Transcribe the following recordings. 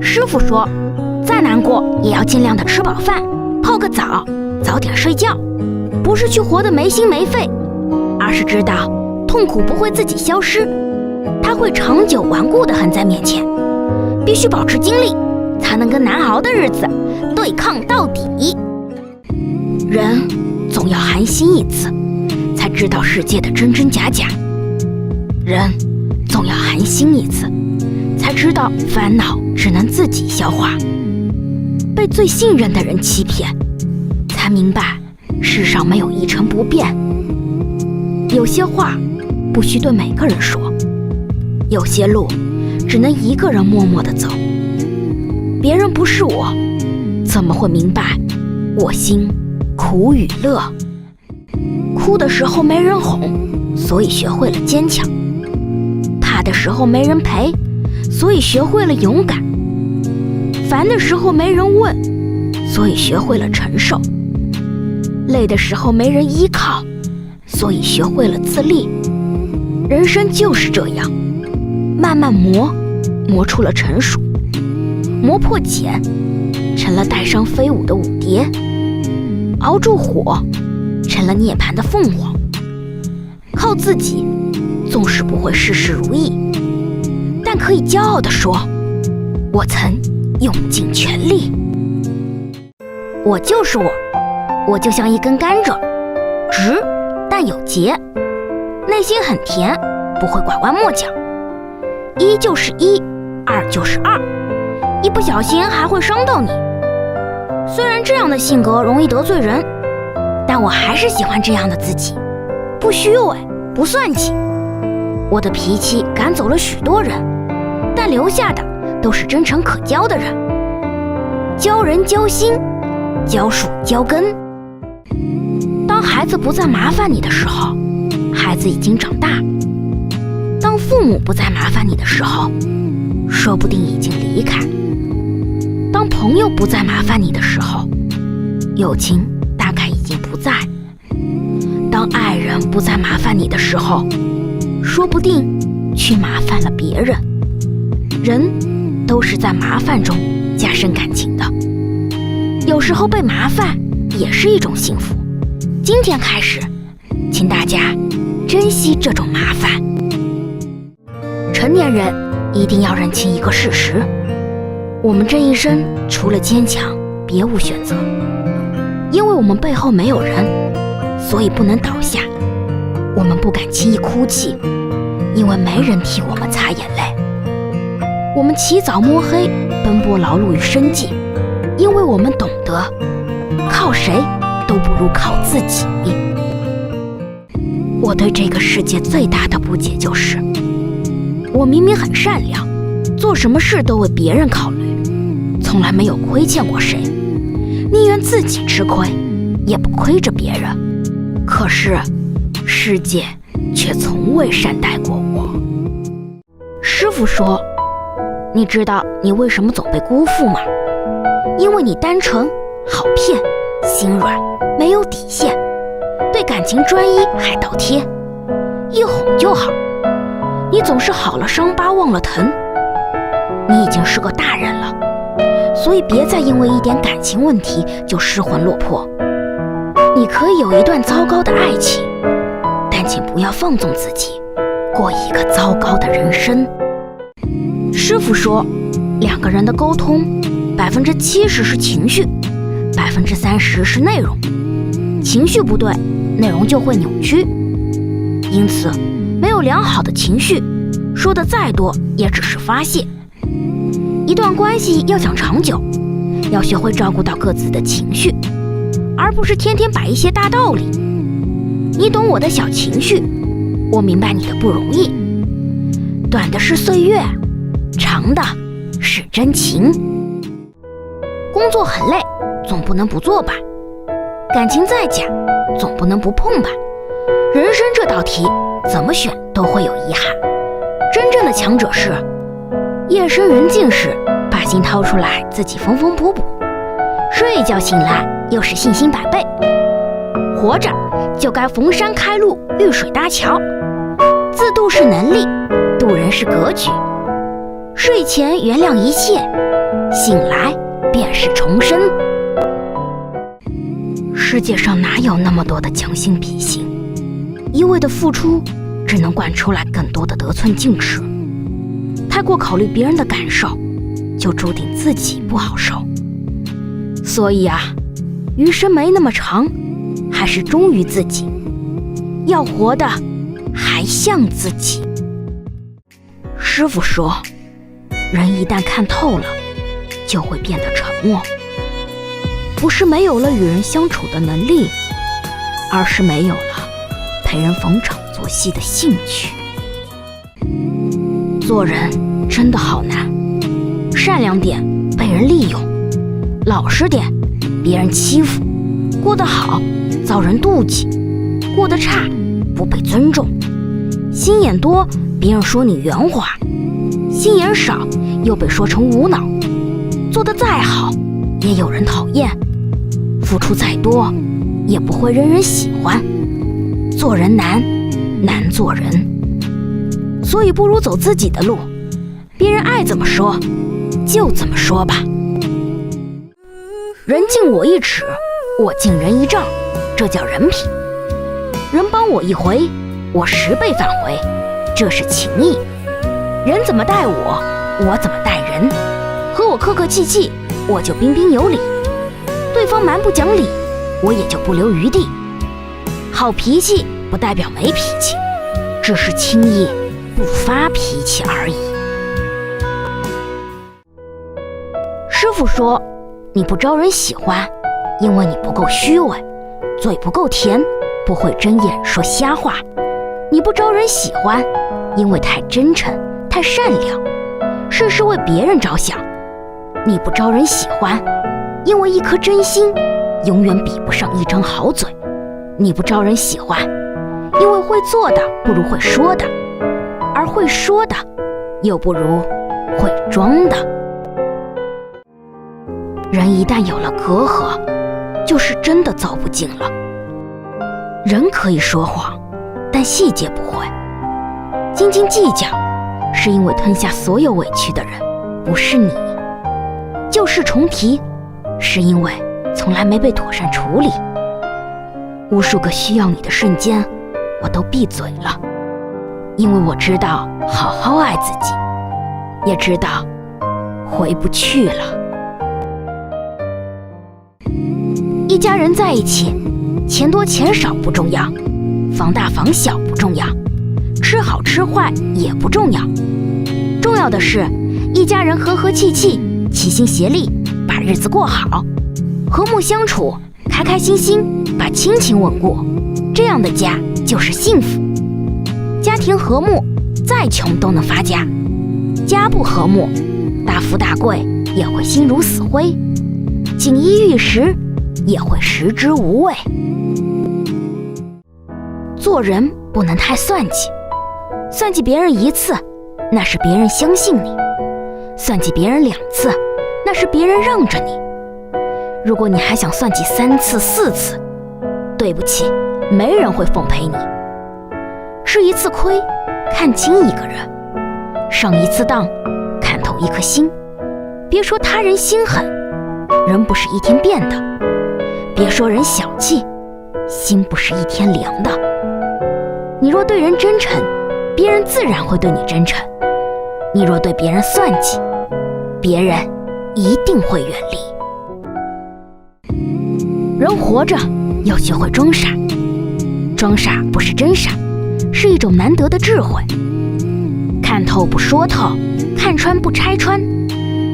师傅说，再难过也要尽量的吃饱饭，泡个澡，早点睡觉，不是去活得没心没肺，而是知道痛苦不会自己消失，它会长久顽固地横在面前，必须保持精力，才能跟难熬的日子对抗到底。人总要寒心一次，才知道世界的真真假假。人总要寒心一次，才知道烦恼只能自己消化。被最信任的人欺骗，才明白世上没有一成不变。有些话不需对每个人说，有些路只能一个人默默地走。别人不是我，怎么会明白我心苦与乐？哭的时候没人哄，所以学会了坚强；怕的时候没人陪，所以学会了勇敢；烦的时候没人问，所以学会了承受；累的时候没人依靠，所以学会了自立。人生就是这样，慢慢磨出了成熟，磨破茧，成了带伤飞舞的舞蝶，熬住火，成了涅槃的凤凰。靠自己纵使不会事事如意，但可以骄傲地说，我曾用尽全力。我就是我，我就像一根甘蔗，直但有节，内心很甜，不会拐弯抹角。一就是一，二就是二，一不小心还会伤到你。虽然这样的性格容易得罪人，但我还是喜欢这样的自己，不虚伪，不算计。我的脾气赶走了许多人，但留下的都是真诚可交的人。交人交心，交树交根。当孩子不再麻烦你的时候，孩子已经长大；当父母不再麻烦你的时候，说不定已经离开；当朋友不再麻烦你的时候，友情大概已经不在；当爱人不再麻烦你的时候，说不定去麻烦了别人。人都是在麻烦中加深感情的，有时候被麻烦也是一种幸福。今天开始，请大家珍惜这种麻烦。成年人一定要认清一个事实，我们这一生除了坚强别无选择。因为我们背后没有人，所以不能倒下。我们不敢轻易哭泣，因为没人替我们擦眼泪。我们起早摸黑奔波劳碌于生计，因为我们懂得靠谁都不如靠自己。我对这个世界最大的不解就是，我明明很善良，做什么事都为别人考虑，从来没有亏欠过谁，宁愿自己吃亏，也不亏着别人。可是世界却从未善待过我。师父说，你知道你为什么总被辜负吗？因为你单纯、好骗、心软，没有底线，对感情专一还倒贴，一哄就好。你总是好了伤疤忘了疼。你已经是个大人了，所以别再因为一点感情问题就失魂落魄。你可以有一段糟糕的爱情，但请不要放纵自己，过一个糟糕的人生。师父说，两个人的沟通，70%是情绪，30%是内容。情绪不对，内容就会扭曲。因此，没有良好的情绪，说的再多也只是发泄。一段关系要想长久，要学会照顾到各自的情绪，而不是天天摆一些大道理。你懂我的小情绪，我明白你的不容易。短的是岁月，长的是真情。工作很累，总不能不做吧？感情再假，总不能不碰吧？人生这道题，怎么选都会有遗憾。真正的强者是，夜深人静时，把心掏出来自己缝缝补补，睡一觉醒来又是信心百倍。活着就该逢山开路，遇水搭桥。自渡是能力，渡人是格局。睡前原谅一切，醒来便是重生。世界上哪有那么多的将心比心？一味的付出只能惯出来更多的得寸进尺。太过考虑别人的感受，就注定自己不好受。所以啊，余生没那么长，还是忠于自己，要活的还像自己。师父说，人一旦看透了，就会变得沉默。不是没有了与人相处的能力，而是没有了陪人逢场作戏的兴趣。做人真的好难，善良点被人利用，老实点别人欺负，过得好遭人妒忌，过得差不被尊重。心眼多别人说你圆滑，心眼少又被说成无脑。做得再好也有人讨厌，付出再多也不会人人喜欢。做人难，难做人。所以不如走自己的路，别人爱怎么说就怎么说吧。人敬我一尺，我敬人一丈，这叫人品。人帮我一回，我10倍返回，这是情义。人怎么待我，我怎么待人。和我客客气气，我就彬彬有礼。对方蛮不讲理，我也就不留余地。好脾气不代表没脾气，只是轻易不发脾气而已。师父说，你不招人喜欢，因为你不够虚伪，嘴不够甜，不会睁眼说瞎话。你不招人喜欢，因为太真诚，太善良，事事为别人着想。你不招人喜欢，因为一颗真心永远比不上一张好嘴。你不招人喜欢，因为会做的不如会说的，而会说的又不如会装的。人一旦有了隔阂，就是真的走不近了。人可以说谎，但细节不会。斤斤计较，是因为吞下所有委屈的人不是你。旧事重提，是因为从来没被妥善处理。无数个需要你的瞬间，我都闭嘴了，因为我知道好好爱自己，也知道回不去了。一家人在一起，钱多钱少不重要，房大房小不重要，吃好吃坏也不重要，重要的是一家人和和气气，齐心协力把日子过好，和睦相处，开开心心把亲情稳固，这样的家就是幸福。家庭和睦，再穷都能发家；家不和睦，大富大贵也会心如死灰，锦衣玉食也会食之无味。做人不能太算计，算计别人1次，那是别人相信你；算计别人2次，那是别人让着你。如果你还想算计3次4次，对不起，没人会奉陪你。吃1次亏，看清一个人；上1次当，看透一颗心。别说他人心狠，人不是一天变的；别说人小气，心不是一天凉的。你若对人真诚，别人自然会对你真诚；你若对别人算计，别人一定会远离。人活着要学会装傻，装傻不是真傻，是一种难得的智慧。看透不说透，看穿不拆穿，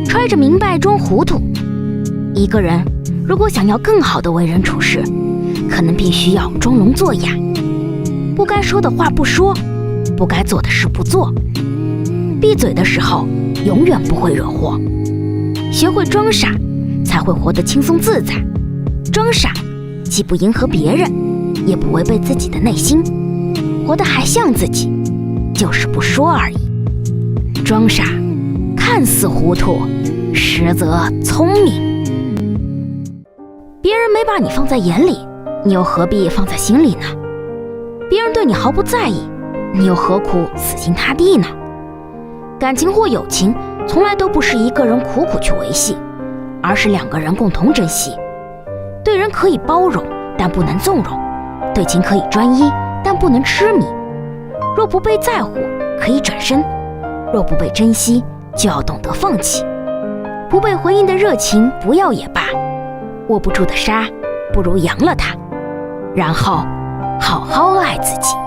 揣着明白装糊涂。一个人如果想要更好的为人处事，可能必须要装聋作哑，不该说的话不说，不该做的事不做。闭嘴的时候永远不会惹祸。学会装傻，才会活得轻松自在。装傻既不迎合别人，也不违背自己的内心，活得还像自己，就是不说而已。装傻看似糊涂，实则聪明。别人没把你放在眼里，你又何必放在心里呢？别人对你毫不在意，你又何苦死心塌地呢？感情或友情，从来都不是一个人苦苦去维系，而是两个人共同珍惜。对人可以包容，但不能纵容；对情可以专一，但不能痴迷。若不被在乎，可以转身；若不被珍惜，就要懂得放弃。不被回应的热情不要也罢，握不住的沙不如扬了它，然后好好爱自己。